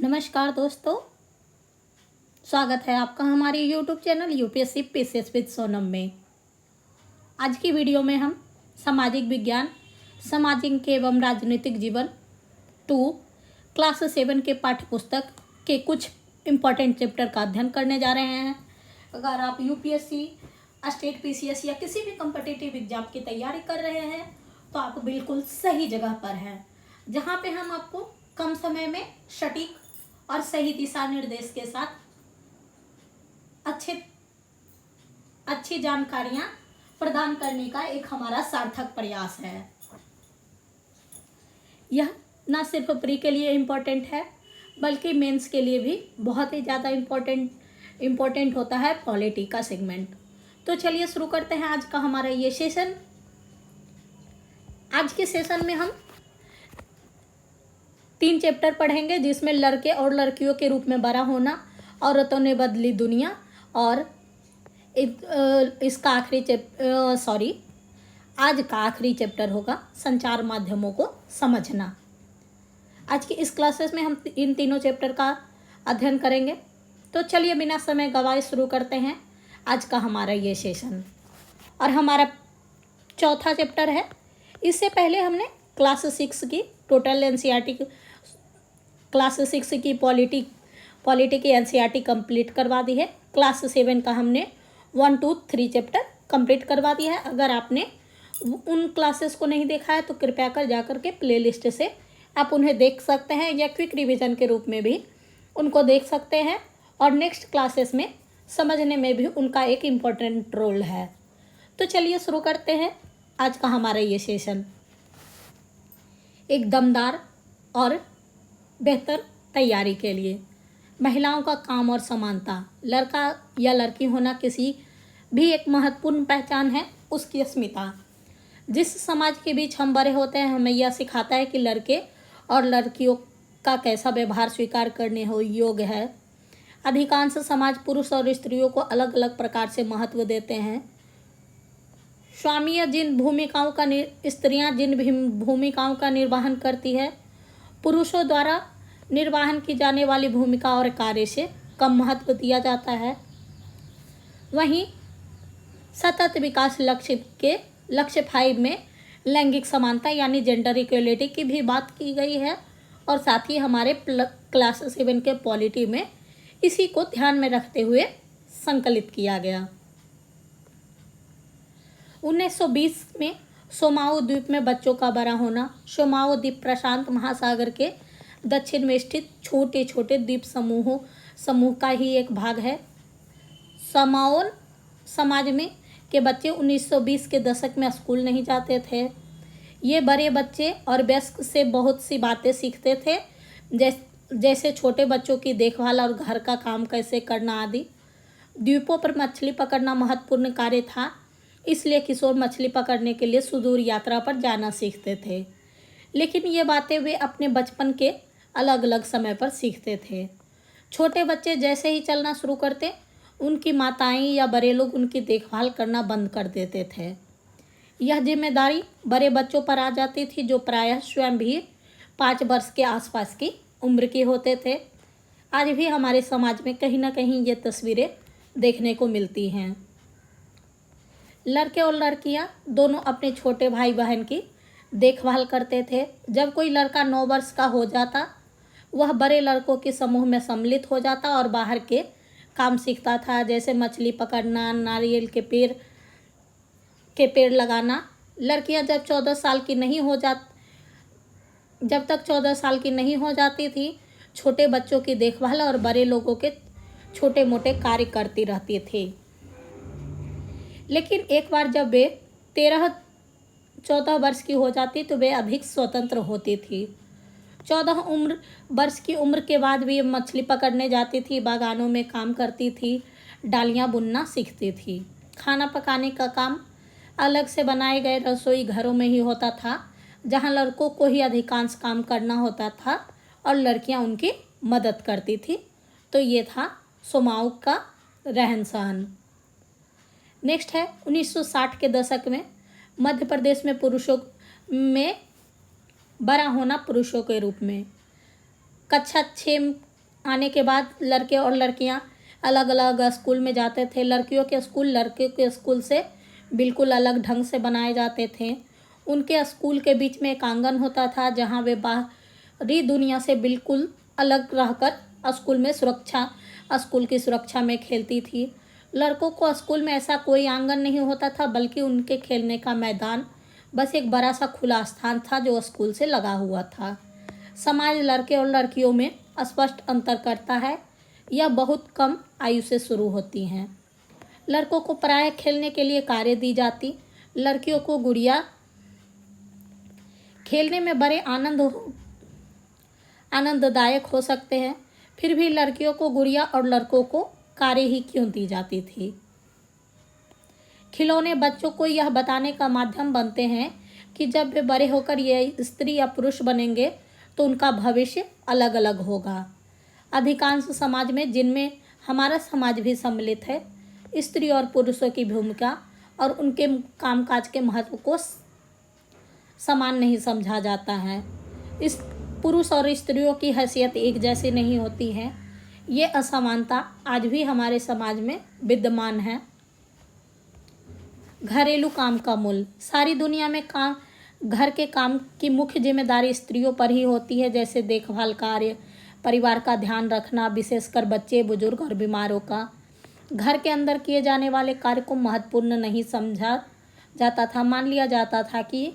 नमस्कार दोस्तों, स्वागत है आपका हमारे YouTube channel UPSC PCS with Sonam में। आज की वीडियो में हम सामाजिक विज्ञान, सामाजिक एवं राजनीतिक जीवन 2 क्लास 7 के पाठ्य पुस्तक के कुछ इम्पॉर्टेंट चैप्टर का अध्ययन करने जा रहे हैं। अगर आप यूपीएससी, स्टेट पीसीएस या किसी भी कॉम्पिटिटिव एग्जाम की तैयारी कर रहे हैं तो आप बिल्कुल सही जगह पर हैं, जहाँ पे हम आपको कम समय में सटीक और सही दिशा निर्देश के साथ अच्छी जानकारियां प्रदान करने का एक हमारा सार्थक प्रयास है। यह ना सिर्फ प्री के लिए इम्पोर्टेंट है बल्कि मेंस के लिए भी बहुत ही ज़्यादा इम्पोर्टेंट होता है पॉलिटी का सेगमेंट। तो चलिए शुरू करते हैं आज का हमारा ये सेशन। आज के सेशन में हम 3 चैप्टर पढ़ेंगे, जिसमें लड़के और लड़कियों के रूप में बड़ा होना, औरतों ने बदली दुनिया और इसका आज का आखिरी चैप्टर होगा संचार माध्यमों को समझना। आज की इस क्लासेस में हम इन तीनों चैप्टर का अध्ययन करेंगे। तो चलिए बिना समय गवाए शुरू करते हैं आज का हमारा ये सेशन। और हमारा चौथा चैप्टर है। इससे पहले हमने क्लास 6 की टोटल एनसीईआरटी क्लास 6 की पॉलिटी की एनसीईआरटी कंप्लीट करवा दी है। क्लास 7 का हमने 1, 2, 3 चैप्टर कंप्लीट करवा दिया है। अगर आपने उन क्लासेस को नहीं देखा है तो कृपया कर जाकर के प्लेलिस्ट से आप उन्हें देख सकते हैं या क्विक रिवीजन के रूप में भी उनको देख सकते हैं, और नेक्स्ट क्लासेस में समझने में भी उनका एक इम्पोर्टेंट रोल है। तो चलिए शुरू करते हैं आज का हमारा ये सेशन। एक दमदार और बेहतर तैयारी के लिए महिलाओं का काम और समानता, लड़का या लड़की होना किसी भी एक महत्वपूर्ण पहचान है उसकी अस्मिता। जिस समाज के बीच हम बड़े होते हैं हमें यह सिखाता है कि लड़के और लड़कियों का कैसा व्यवहार स्वीकार करने योग्य है। अधिकांश समाज पुरुष और स्त्रियों को अलग अलग प्रकार से महत्व देते हैं। स्त्रियां जिन भूमिकाओं का निर्वहन करती है, पुरुषों द्वारा निर्वहन की जाने वाली भूमिका और कार्य से कम महत्व दिया जाता है। वहीं सतत विकास लक्ष्य 5 में लैंगिक समानता यानी जेंडर इक्वलिटी की भी बात की गई है, और साथ ही हमारे क्लास 7 के पॉलिटी में इसी को ध्यान में रखते हुए संकलित किया गया। 1920 में सोमाओ द्वीप में बच्चों का बड़ा होना। सोमाओ द्वीप प्रशांत महासागर के दक्षिण में स्थित छोटे छोटे द्वीप समूह का ही एक भाग है। सामाओन समाज में के बच्चे 1920 के दशक में स्कूल नहीं जाते थे। ये बड़े बच्चे और वयस्क से बहुत सी बातें सीखते थे, जैसे छोटे बच्चों की देखभाल और घर का काम कैसे करना आदि। द्वीपों पर मछली पकड़ना महत्वपूर्ण कार्य था, इसलिए किशोर मछली पकड़ने के लिए सुदूर यात्रा पर जाना सीखते थे। लेकिन ये बातें वे अपने बचपन के अलग अलग समय पर सीखते थे। छोटे बच्चे जैसे ही चलना शुरू करते, उनकी माताएं या बड़े लोग उनकी देखभाल करना बंद कर देते थे। यह जिम्मेदारी बड़े बच्चों पर आ जाती थी, जो प्रायः स्वयं भी 5 वर्ष के आसपास की उम्र के होते थे। आज भी हमारे समाज में कहीं ना कहीं ये तस्वीरें देखने को मिलती हैं। लड़के और लड़कियां दोनों अपने छोटे भाई बहन की देखभाल करते थे। जब कोई लड़का 9 वर्ष का हो जाता, वह बड़े लड़कों के समूह में सम्मिलित हो जाता और बाहर के काम सीखता था, जैसे मछली पकड़ना, नारियल के पेड़ लगाना। लड़कियां जब तक 14 साल की नहीं हो जाती थी, छोटे बच्चों की देखभाल और बड़े लोगों के छोटे मोटे कार्य करती रहती थी। लेकिन एक बार जब वे 13-14 वर्ष की हो जाती तो वे अधिक स्वतंत्र होती थी। 14 वर्ष की उम्र के बाद वे मछली पकड़ने जाती थी, बागानों में काम करती थी, डालियाँ बुनना सीखती थी। खाना पकाने का काम अलग से बनाए गए रसोई घरों में ही होता था, जहाँ लड़कों को ही अधिकांश काम करना होता था और लड़कियाँ उनकी मदद करती थी। तो ये था सोमाओ का रहन सहन। नेक्स्ट है 1960 के दशक में मध्य प्रदेश में पुरुषों में बड़ा होना पुरुषों के रूप में। कक्षा 6 आने के बाद लड़के और लड़कियां अलग अलग स्कूल में जाते थे। लड़कियों के स्कूल लड़के के स्कूल से बिल्कुल अलग ढंग से बनाए जाते थे। उनके स्कूल के बीच में एक आंगन होता था जहां वे बाहरी दुनिया से बिल्कुल अलग रहकर स्कूल की सुरक्षा में खेलती थी। लड़कों को स्कूल में ऐसा कोई आंगन नहीं होता था, बल्कि उनके खेलने का मैदान बस एक बड़ा सा खुला स्थान था जो स्कूल से लगा हुआ था। समाज लड़के और लड़कियों में स्पष्ट अंतर करता है। यह बहुत कम आयु से शुरू होती हैं। लड़कों को प्रायः खेलने के लिए कारें दी जाती। लड़कियों को गुड़िया खेलने में बड़े आनंददायक हो सकते हैं। फिर भी लड़कियों को गुड़िया और लड़कों को कारें ही क्यों दी जाती थी? खिलौने बच्चों को यह बताने का माध्यम बनते हैं कि जब वे बड़े होकर ये स्त्री या पुरुष बनेंगे तो उनका भविष्य अलग अलग होगा। अधिकांश समाज में, जिनमें हमारा समाज भी सम्मिलित है, स्त्री और पुरुषों की भूमिका और उनके कामकाज के महत्व को समान नहीं समझा जाता है। इस पुरुष और स्त्रियों की हैसियत एक जैसी नहीं होती है। ये असमानता आज भी हमारे समाज में विद्यमान है। घरेलू काम का मूल। सारी दुनिया में घर के काम की मुख्य जिम्मेदारी स्त्रियों पर ही होती है, जैसे देखभाल कार्य, परिवार का ध्यान रखना, विशेषकर बच्चे, बुजुर्ग और बीमारों का। घर के अंदर किए जाने वाले कार्य को महत्वपूर्ण नहीं समझा जाता था। मान लिया जाता था कि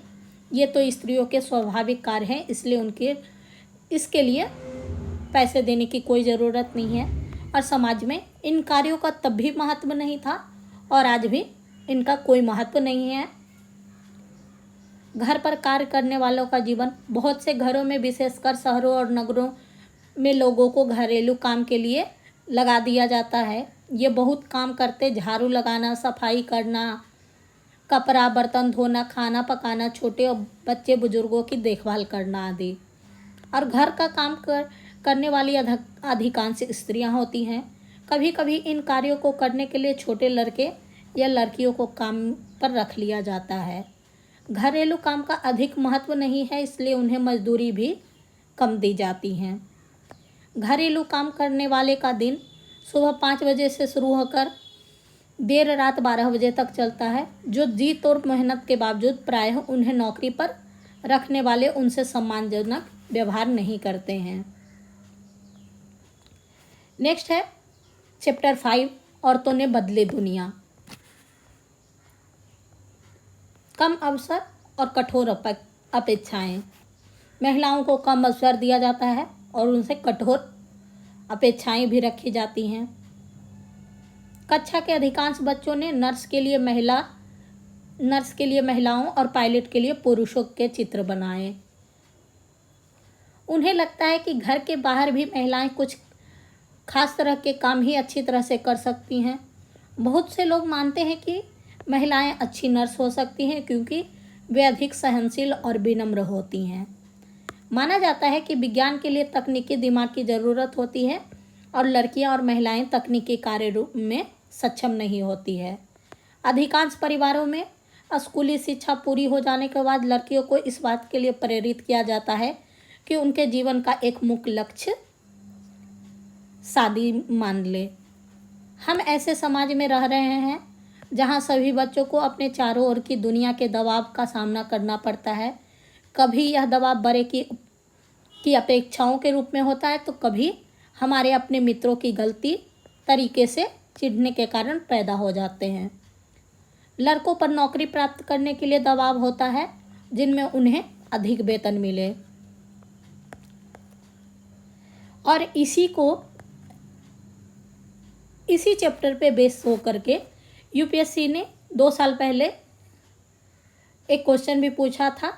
ये तो स्त्रियों के स्वाभाविक कार्य हैं, इसलिए इसके लिए पैसे देने की कोई ज़रूरत नहीं है। और समाज में इन कार्यों का तब भी महत्व नहीं था और आज भी इनका कोई महत्व नहीं है। घर पर कार्य करने वालों का जीवन बहुत से घरों में, विशेषकर शहरों और नगरों में, लोगों को घरेलू काम के लिए लगा दिया जाता है। ये बहुत काम करते, झाड़ू लगाना, सफाई करना, कपड़ा बर्तन धोना, खाना पकाना, छोटे और बच्चे बुजुर्गों की देखभाल करना आदि। और घर का काम करने वाली अधिकांश स्त्रियां होती हैं। कभी कभी इन कार्यों को करने के लिए छोटे लड़के या लड़कियों को काम पर रख लिया जाता है। घरेलू काम का अधिक महत्व नहीं है, इसलिए उन्हें मजदूरी भी कम दी जाती हैं। घरेलू काम करने वाले का दिन सुबह 5 बजे से शुरू होकर देर रात 12 बजे तक चलता है। जो जी तोड़ मेहनत के बावजूद प्रायः उन्हें नौकरी पर रखने वाले उनसे सम्मानजनक व्यवहार नहीं करते हैं। नेक्स्ट है चैप्टर 5, औरतों ने बदली दुनिया। कम अवसर और कठोर अपेक्षाएं। महिलाओं को कम अवसर दिया जाता है और उनसे कठोर अपेक्षाएं भी रखी जाती हैं। कक्षा के अधिकांश बच्चों ने नर्स के लिए महिलाओं और पायलट के लिए पुरुषों के चित्र बनाए। उन्हें लगता है कि घर के बाहर भी महिलाएं कुछ खास तरह के काम ही अच्छी तरह से कर सकती हैं। बहुत से लोग मानते हैं कि महिलाएं अच्छी नर्स हो सकती हैं क्योंकि वे अधिक सहनशील और विनम्र होती हैं। माना जाता है कि विज्ञान के लिए तकनीकी दिमाग की ज़रूरत होती है और लड़कियां और महिलाएं तकनीकी कार्य रूप में सक्षम नहीं होती है। अधिकांश परिवारों में स्कूली शिक्षा पूरी हो जाने के बाद लड़कियों को इस बात के लिए प्रेरित किया जाता है कि उनके जीवन का एक मुख्य लक्ष्य शादी मान ले। हम ऐसे समाज में रह रहे हैं जहां सभी बच्चों को अपने चारों ओर की दुनिया के दबाव का सामना करना पड़ता है। कभी यह दबाव बड़े की अपेक्षाओं के रूप में होता है तो कभी हमारे अपने मित्रों की गलती तरीके से चिढ़ने के कारण पैदा हो जाते हैं। लड़कों पर नौकरी प्राप्त करने के लिए दबाव होता है जिनमें उन्हें अधिक वेतन मिले। और इसी चैप्टर पे बेस हो करके यूपीएससी ने 2 साल पहले एक क्वेश्चन भी पूछा था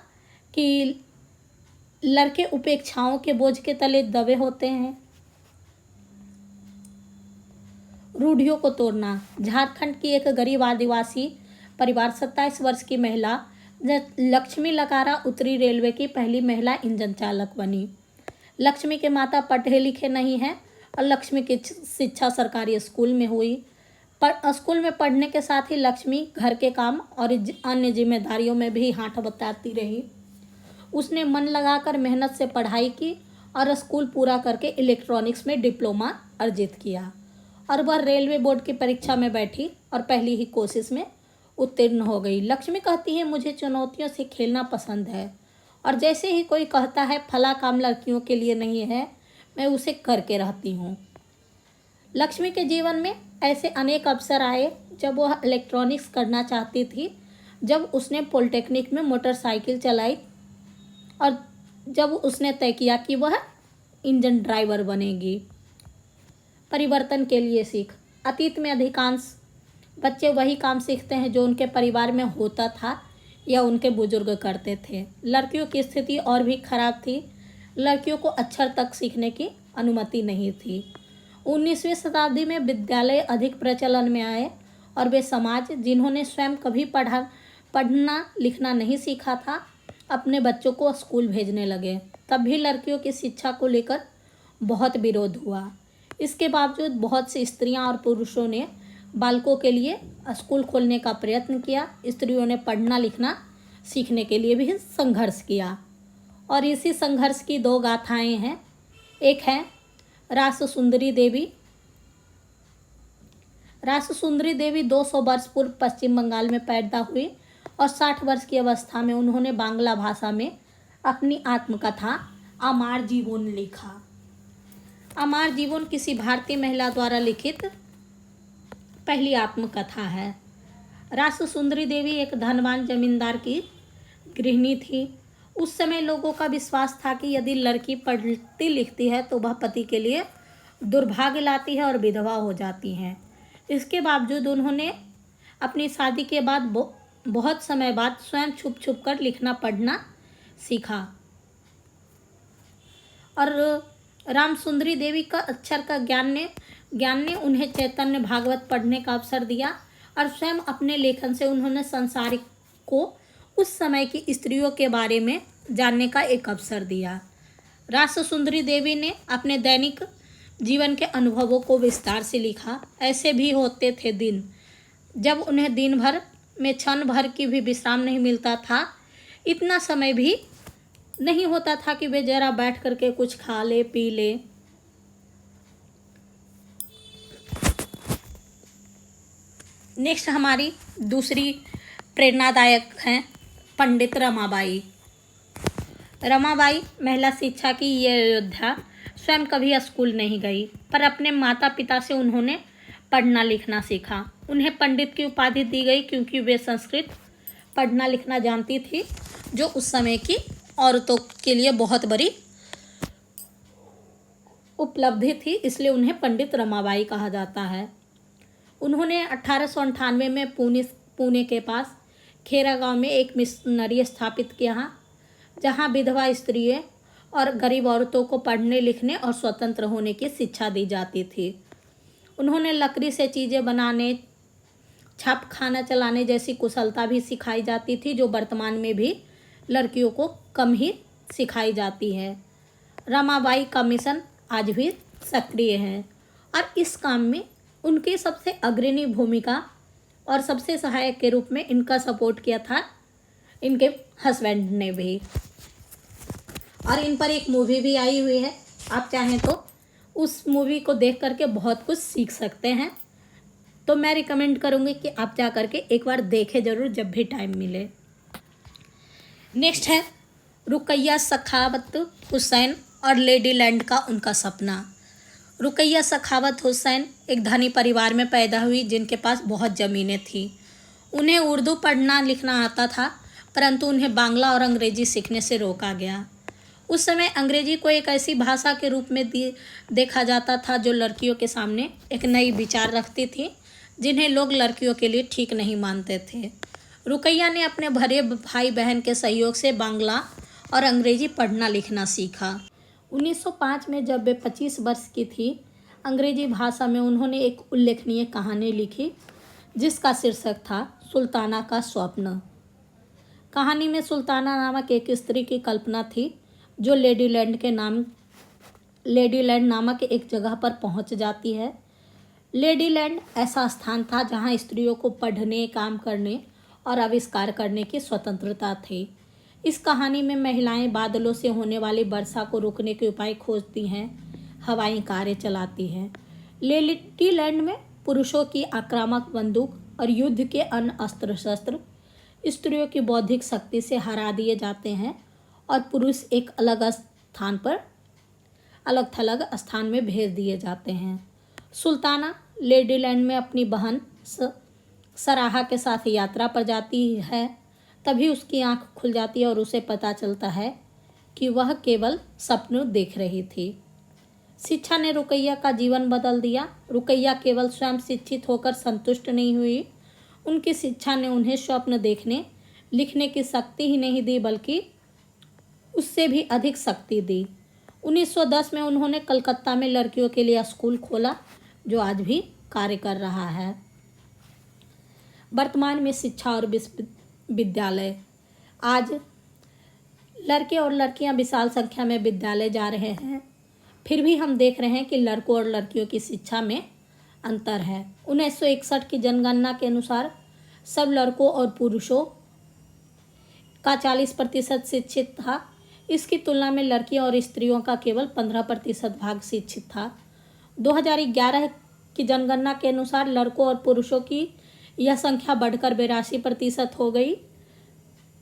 कि लड़के उपेक्षाओं के बोझ के तले दबे होते हैं। रूढ़ियों को तोड़ना। झारखंड की एक गरीब आदिवासी परिवार 27 वर्ष की महिला लक्ष्मी लकारा उत्तरी रेलवे की पहली महिला इंजन चालक बनी। लक्ष्मी के माता पढ़े लिखे नहीं हैं और लक्ष्मी की शिक्षा सरकारी स्कूल में हुई। पर स्कूल में पढ़ने के साथ ही लक्ष्मी घर के काम और अन्य जिम्मेदारियों में भी हाथ बटाती रही। उसने मन लगाकर मेहनत से पढ़ाई की और स्कूल पूरा करके इलेक्ट्रॉनिक्स में डिप्लोमा अर्जित किया और वह रेलवे बोर्ड की परीक्षा में बैठी और पहली ही कोशिश में उत्तीर्ण हो गई। लक्ष्मी कहती है, मुझे चुनौतियों से खेलना पसंद है और जैसे ही कोई कहता है फला काम लड़कियों के लिए नहीं है, मैं उसे करके रहती हूँ। लक्ष्मी के जीवन में ऐसे अनेक अवसर आए जब वह इलेक्ट्रॉनिक्स करना चाहती थी। जब उसने पॉलिटेक्निक में मोटरसाइकिल चलाई और जब उसने तय किया कि वह इंजन ड्राइवर बनेगी। परिवर्तन के लिए सीख। अतीत में अधिकांश बच्चे वही काम सीखते हैं जो उनके परिवार में होता था या उनके बुजुर्ग करते थे। लड़कियों की स्थिति और भी खराब थी। लड़कियों को अक्षर तक सीखने की अनुमति नहीं थी। 19वीं शताब्दी में विद्यालय अधिक प्रचलन में आए और वे समाज जिन्होंने स्वयं कभी पढ़ना लिखना नहीं सीखा था, अपने बच्चों को स्कूल भेजने लगे। तब भी लड़कियों की शिक्षा को लेकर बहुत विरोध हुआ। इसके बावजूद बहुत सी स्त्रियां और पुरुषों ने बालकों के लिए स्कूल खोलने का प्रयत्न किया। स्त्रियों ने पढ़ना लिखना सीखने के लिए भी संघर्ष किया और इसी संघर्ष की 2 गाथाएं हैं। एक है रास सुंदरी देवी। रास सुंदरी देवी 200 वर्ष पूर्व पश्चिम बंगाल में पैदा हुई और 60 वर्ष की अवस्था में उन्होंने बांग्ला भाषा में अपनी आत्मकथा अमार जीवन लिखा। अमार जीवन किसी भारतीय महिला द्वारा लिखित पहली आत्मकथा है। रास सुंदरी देवी एक धनवान जमींदार की गृहिणी थी। उस समय लोगों का विश्वास था कि यदि लड़की पढ़ती लिखती है तो वह पति के लिए दुर्भाग्य लाती है और विधवा हो जाती हैं। इसके बावजूद उन्होंने अपनी शादी के बाद बहुत समय बाद स्वयं छुप छुप कर लिखना पढ़ना सीखा और राम सुंदरी देवी का अक्षर का ज्ञान ने उन्हें चैतन्य भागवत पढ़ने का अवसर दिया और स्वयं अपने लेखन से उन्होंने संसार को उस समय की स्त्रियों के बारे में जानने का एक अवसर दिया। रास सुंदरी देवी ने अपने दैनिक जीवन के अनुभवों को विस्तार से लिखा। ऐसे भी होते थे दिन जब उन्हें दिन भर में क्षण भर की भी विश्राम नहीं मिलता था। इतना समय भी नहीं होता था कि वे जरा बैठ करके कुछ खा ले पी ले। नेक्स्ट हमारी दूसरी प्रेरणादायक हैं पंडित रमाबाई। रमाबाई महिला शिक्षा की ये योद्धा स्वयं कभी स्कूल नहीं गई, पर अपने माता पिता से उन्होंने पढ़ना लिखना सीखा। उन्हें पंडित की उपाधि दी गई क्योंकि वे संस्कृत पढ़ना लिखना जानती थी, जो उस समय की औरतों के लिए बहुत बड़ी उपलब्धि थी, इसलिए उन्हें पंडित रमाबाई कहा जाता है। उन्होंने 1898 में पुणे के पास खेरा गांव में एक मिशनरी स्थापित किया, जहां विधवा स्त्रियों और गरीब औरतों को पढ़ने लिखने और स्वतंत्र होने की शिक्षा दी जाती थी। उन्होंने लकड़ी से चीज़ें बनाने, छाप खाना चलाने जैसी कुशलता भी सिखाई जाती थी, जो वर्तमान में भी लड़कियों को कम ही सिखाई जाती है। रमाबाई का मिशन आज भी सक्रिय है और इस काम में उनकी सबसे अग्रणी भूमिका और सबसे सहायक के रूप में इनका सपोर्ट किया था इनके हस्बैंड ने भी। और इन पर एक मूवी भी आई हुई है, आप चाहें तो उस मूवी को देख करके बहुत कुछ सीख सकते हैं। तो मैं रिकमेंड करूँगी कि आप जा करके एक बार देखें ज़रूर जब भी टाइम मिले। नेक्स्ट है रुकैया सखावत हुसैन और लेडी लैंड का उनका सपना। रुकैया सखावत हुसैन एक धनी परिवार में पैदा हुई जिनके पास बहुत ज़मीनें थीं। उन्हें उर्दू पढ़ना लिखना आता था, परंतु उन्हें बांग्ला और अंग्रेजी सीखने से रोका गया। उस समय अंग्रेजी को एक ऐसी भाषा के रूप में देखा जाता था जो लड़कियों के सामने एक नई विचार रखती थी, जिन्हें लोग लड़कियों के लिए ठीक नहीं मानते थे। रुकैया ने अपने भरे भाई बहन के सहयोग से बांग्ला और अंग्रेजी पढ़ना लिखना सीखा। 1905 में जब वे 25 वर्ष की थी, अंग्रेजी भाषा में उन्होंने एक उल्लेखनीय कहानी लिखी जिसका शीर्षक था सुल्ताना का स्वप्न। कहानी में सुल्ताना नामक एक स्त्री की कल्पना थी जो लेडीलैंड नामक एक जगह पर पहुंच जाती है। लेडीलैंड ऐसा स्थान था जहां स्त्रियों को पढ़ने, काम करने और आविष्कार करने की स्वतंत्रता थी। इस कहानी में महिलाएं बादलों से होने वाली वर्षा को रोकने के उपाय खोजती हैं, हवाई कारें चलाती हैं। लेडी लैंड में पुरुषों की आक्रामक बंदूक और युद्ध के अन्य अस्त्र शस्त्र स्त्रियों की बौद्धिक शक्ति से हरा दिए जाते हैं और पुरुष एक अलग थलग स्थान में भेज दिए जाते हैं। सुल्ताना लेडीलैंड में अपनी बहन सराहा के साथ यात्रा पर जाती है। तभी उसकी आंख खुल जाती है और उसे पता चलता है कि वह केवल सपने देख रही थी। शिक्षा ने रुकैया का जीवन बदल दिया। रुकैया केवल स्वयं शिक्षित होकर संतुष्ट नहीं हुई, उनकी शिक्षा ने उन्हें स्वप्न देखने लिखने की शक्ति ही नहीं दी बल्कि उससे भी अधिक शक्ति दी। 1910 में उन्होंने कलकत्ता में लड़कियों के लिए स्कूल खोला जो आज भी कार्य कर रहा है। वर्तमान में शिक्षा और विद्यालय, आज लड़के और लड़कियां विशाल संख्या में विद्यालय जा रहे हैं, फिर भी हम देख रहे हैं कि लड़कों और लड़कियों की शिक्षा में अंतर है। 1961 की जनगणना के अनुसार सब लड़कों और पुरुषों का 40% शिक्षित था। इसकी तुलना में लड़कियों और स्त्रियों का केवल 15% भाग शिक्षित था। 2011 की जनगणना के अनुसार लड़कों और पुरुषों की यह संख्या बढ़कर 82% हो गई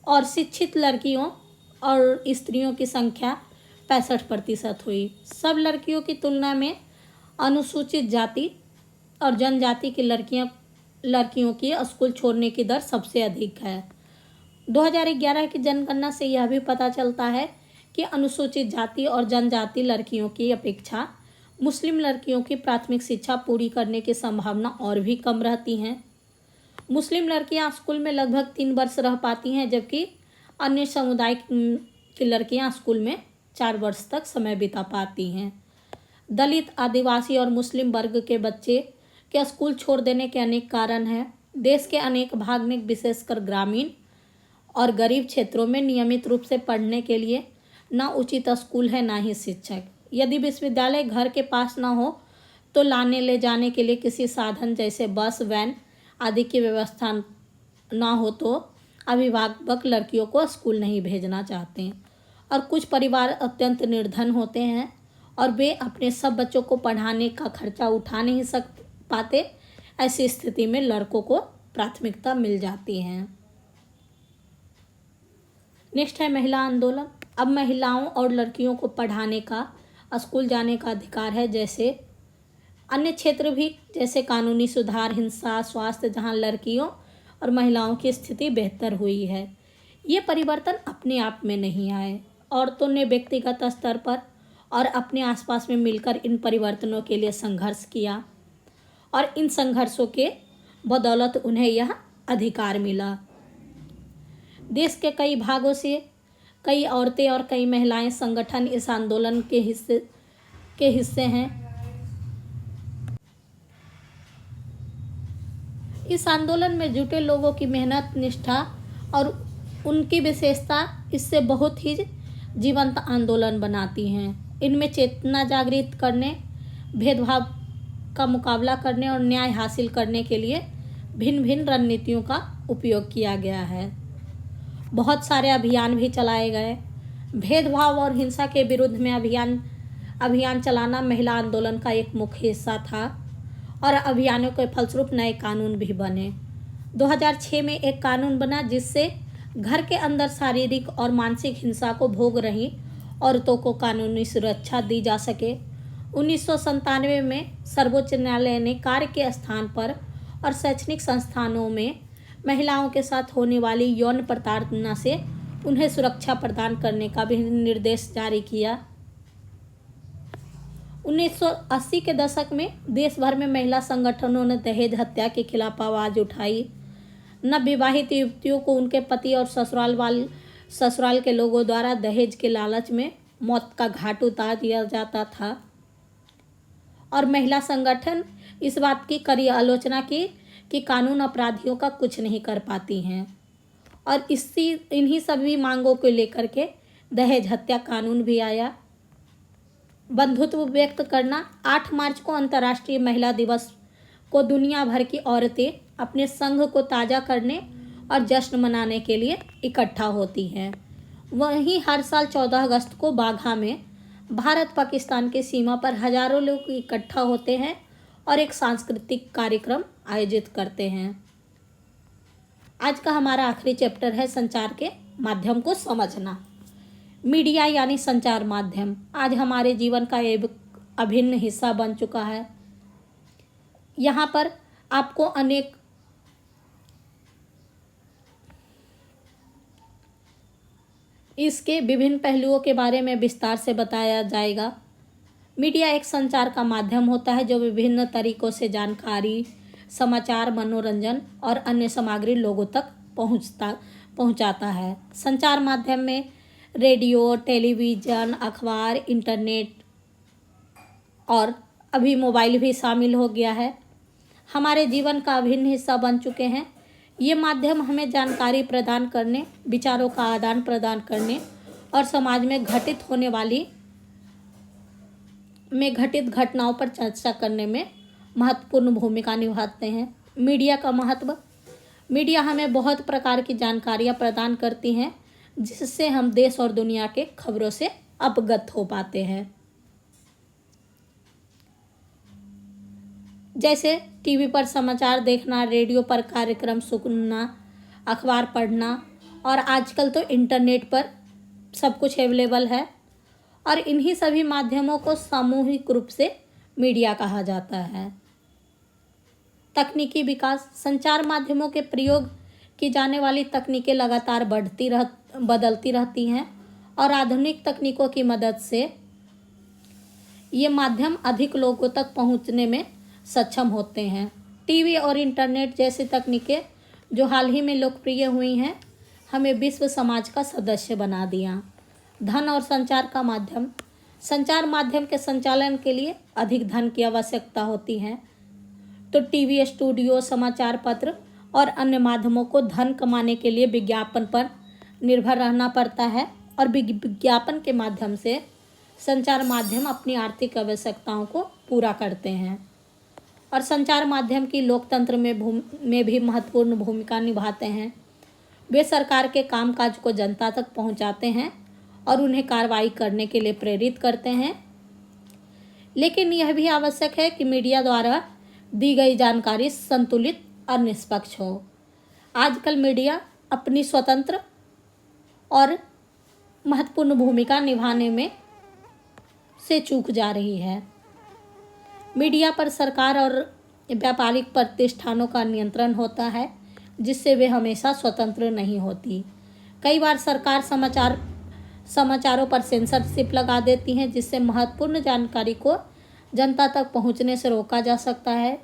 और शिक्षित लड़कियों और स्त्रियों की संख्या 65% हुई। सब लड़कियों की तुलना में अनुसूचित जाति और जनजाति की लड़कियों की स्कूल छोड़ने की दर सबसे अधिक है। 2011 की जनगणना से यह भी पता चलता है कि अनुसूचित जाति और जनजाति लड़कियों की अपेक्षा मुस्लिम लड़कियों की प्राथमिक शिक्षा पूरी करने की संभावना और भी कम रहती हैं। मुस्लिम लड़कियां स्कूल में लगभग 3 वर्ष रह पाती हैं, जबकि अन्य समुदाय की लड़कियां स्कूल में 4 वर्ष तक समय बिता पाती हैं। दलित, आदिवासी और मुस्लिम वर्ग के बच्चे के स्कूल छोड़ देने के अनेक कारण हैं। देश के अनेक भाग में, विशेषकर ग्रामीण और गरीब क्षेत्रों में नियमित रूप से पढ़ने के लिए न उचित स्कूल है, न ही शिक्षक। यदि विश्वविद्यालय घर के पास न हो तो लाने ले जाने के लिए किसी साधन जैसे बस, वैन आदि की व्यवस्था न हो तो अभिभावक लड़कियों को स्कूल नहीं भेजना चाहते। और कुछ परिवार अत्यंत निर्धन होते हैं और वे अपने सब बच्चों को पढ़ाने का खर्चा उठा नहीं पाते। ऐसी स्थिति में लड़कों को प्राथमिकता मिल जाती है। नेक्स्ट है महिला आंदोलन। अब महिलाओं और लड़कियों को पढ़ाने का, स्कूल जाने का अधिकार है, जैसे अन्य क्षेत्र भी, जैसे कानूनी सुधार, हिंसा, स्वास्थ्य, जहां लड़कियों और महिलाओं की स्थिति बेहतर हुई है। ये परिवर्तन अपने आप में नहीं आए। औरतों ने व्यक्तिगत स्तर पर और अपने आसपास में मिलकर इन परिवर्तनों के लिए संघर्ष किया और इन संघर्षों के बदौलत उन्हें यह अधिकार मिला। देश के कई भागों से कई औरतें और कई महिलाएं संगठन इस आंदोलन के हिस्से हैं। इस आंदोलन में जुटे लोगों की मेहनत, निष्ठा और उनकी विशेषता इससे बहुत ही जीवंत आंदोलन बनाती हैं। इनमें चेतना जागृत करने, भेदभाव का मुकाबला करने और न्याय हासिल करने के लिए भिन्न भिन्न रणनीतियों का उपयोग किया गया है। बहुत सारे अभियान भी चलाए गए। भेदभाव और हिंसा के विरुद्ध में अभियान चलाना महिला आंदोलन का एक मुख्य हिस्सा था और अभियानों के फलस्वरूप नए कानून भी बने। 2006 में एक कानून बना जिससे घर के अंदर शारीरिक और मानसिक हिंसा को भोग रही औरतों को कानूनी सुरक्षा दी जा सके। 1997 में सर्वोच्च न्यायालय ने कार्य के स्थान पर और शैक्षणिक संस्थानों में महिलाओं के साथ होने वाली यौन प्रताड़ना से उन्हें सुरक्षा प्रदान करने का भी निर्देश जारी किया। 1980 के दशक में देश भर में महिला संगठनों ने दहेज हत्या के खिलाफ आवाज़ उठाई। नवविवाहित युवतियों को उनके पति और ससुराल के लोगों द्वारा दहेज के लालच में मौत का घाट उतार दिया जाता था और महिला संगठन इस बात की कड़ी आलोचना की कि कानून अपराधियों का कुछ नहीं कर पाती हैं और इन्हीं सभी मांगों को लेकर के दहेज हत्या कानून भी आया। बंधुत्व व्यक्त करना। 8 मार्च को अंतर्राष्ट्रीय महिला दिवस को दुनिया भर की औरतें अपने संघ को ताज़ा करने और जश्न मनाने के लिए इकट्ठा होती हैं। वहीं हर साल 14 अगस्त को बाघा में भारत पाकिस्तान की सीमा पर हजारों लोग इकट्ठा होते हैं और एक सांस्कृतिक कार्यक्रम आयोजित करते हैं। आज का हमारा आखिरी चैप्टर है संचार के माध्यम को समझना। मीडिया यानी संचार माध्यम आज हमारे जीवन का एक अभिन्न हिस्सा बन चुका है। यहाँ पर आपको अनेक इसके विभिन्न पहलुओं के बारे में विस्तार से बताया जाएगा। मीडिया एक संचार का माध्यम होता है जो विभिन्न तरीकों से जानकारी, समाचार, मनोरंजन और अन्य सामग्री लोगों तक पहुंचाता है। संचार माध्यम में रेडियो, टेलीविज़न, अखबार, इंटरनेट और अभी मोबाइल भी शामिल हो गया है, हमारे जीवन का अभिन्न हिस्सा बन चुके हैं। ये माध्यम हमें जानकारी प्रदान करने, विचारों का आदान प्रदान करने और समाज में घटित घटनाओं पर चर्चा करने में महत्वपूर्ण भूमिका निभाते हैं। मीडिया का महत्व। मीडिया हमें बहुत प्रकार की जानकारियाँ प्रदान करती हैं जिससे हम देश और दुनिया के खबरों से अवगत हो पाते हैं। जैसे टीवी पर समाचार देखना, रेडियो पर कार्यक्रम सुनना, अखबार पढ़ना और आजकल तो इंटरनेट पर सब कुछ अवेलेबल है। और इन्हीं सभी माध्यमों को सामूहिक रूप से मीडिया कहा जाता है। तकनीकी विकास। संचार माध्यमों के प्रयोग की जाने वाली तकनीकें लगातार बदलती रहती हैं और आधुनिक तकनीकों की मदद से ये माध्यम अधिक लोगों तक पहुंचने में सक्षम होते हैं। टीवी और इंटरनेट जैसी तकनीकें जो हाल ही में लोकप्रिय हुई हैं, हमें विश्व समाज का सदस्य बना दिया। धन और संचार का माध्यम। संचार माध्यम के संचालन के लिए अधिक धन की आवश्यकता होती है, तो टीवी, स्टूडियो, समाचार पत्र और अन्य माध्यमों को धन कमाने के लिए विज्ञापन पर निर्भर रहना पड़ता है और विज्ञापन के माध्यम से संचार माध्यम अपनी आर्थिक आवश्यकताओं को पूरा करते हैं। और संचार माध्यम की लोकतंत्र में भी महत्वपूर्ण भूमिका निभाते हैं। वे सरकार के कामकाज को जनता तक पहुंचाते हैं और उन्हें कार्रवाई करने के लिए प्रेरित करते हैं। लेकिन यह भी आवश्यक है कि मीडिया द्वारा दी गई जानकारी संतुलित और निष्पक्ष हो। आजकल मीडिया अपनी स्वतंत्र और महत्वपूर्ण भूमिका निभाने में से चूक जा रही है। मीडिया पर सरकार और व्यापारिक प्रतिष्ठानों का नियंत्रण होता है, जिससे वे हमेशा स्वतंत्र नहीं होती। कई बार सरकार समाचारों पर सेंसरशिप लगा देती हैं, जिससे महत्वपूर्ण जानकारी को जनता तक पहुंचने से रोका जा सकता है।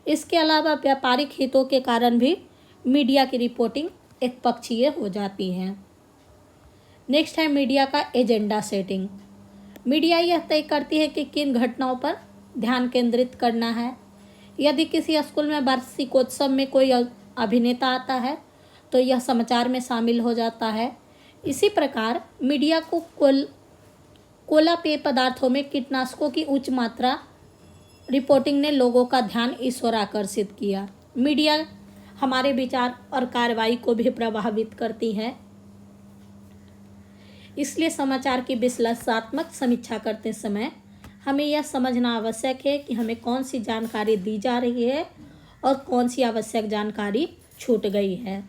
इसके अलावा व्यापारिक हितों के कारण भी मीडिया की रिपोर्टिंग एकपक्षीय हो जाती है। नेक्स्ट है मीडिया का एजेंडा सेटिंग। मीडिया यह तय करती है कि किन घटनाओं पर ध्यान केंद्रित करना है। यदि किसी स्कूल में वार्षिकोत्सव में कोई अभिनेता आता है तो यह समाचार में शामिल हो जाता है। इसी प्रकार मीडिया को कोला पेय पदार्थों में कीटनाशकों की उच्च मात्रा रिपोर्टिंग ने लोगों का ध्यान इस ओर आकर्षित किया। मीडिया हमारे विचार और कार्रवाई को भी प्रभावित करती है। इसलिए समाचार की विश्लेषणात्मक समीक्षा करते समय हमें यह समझना आवश्यक है कि हमें कौन सी जानकारी दी जा रही है और कौन सी आवश्यक जानकारी छूट गई है।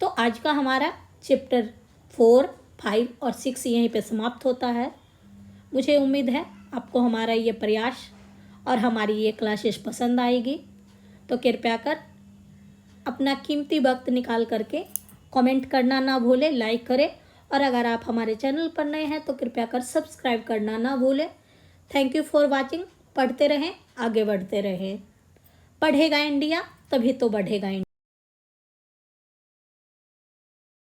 तो आज का हमारा चैप्टर 4, 5 और 6 यहीं पे समाप्त होता है। मुझे उम्मीद है आपको हमारा ये प्रयास और हमारी ये क्लासेस पसंद आएगी। तो कृपया कर अपना कीमती वक्त निकाल करके कमेंट करना ना भूलें, लाइक करें और अगर आप हमारे चैनल पर नए हैं तो कृपया कर सब्सक्राइब करना ना भूलें। Thank you for watching. पढ़ते रहें, आगे बढ़ते रहें। पढ़ेगा इंडिया तभी तो बढ़ेगा इंडिया।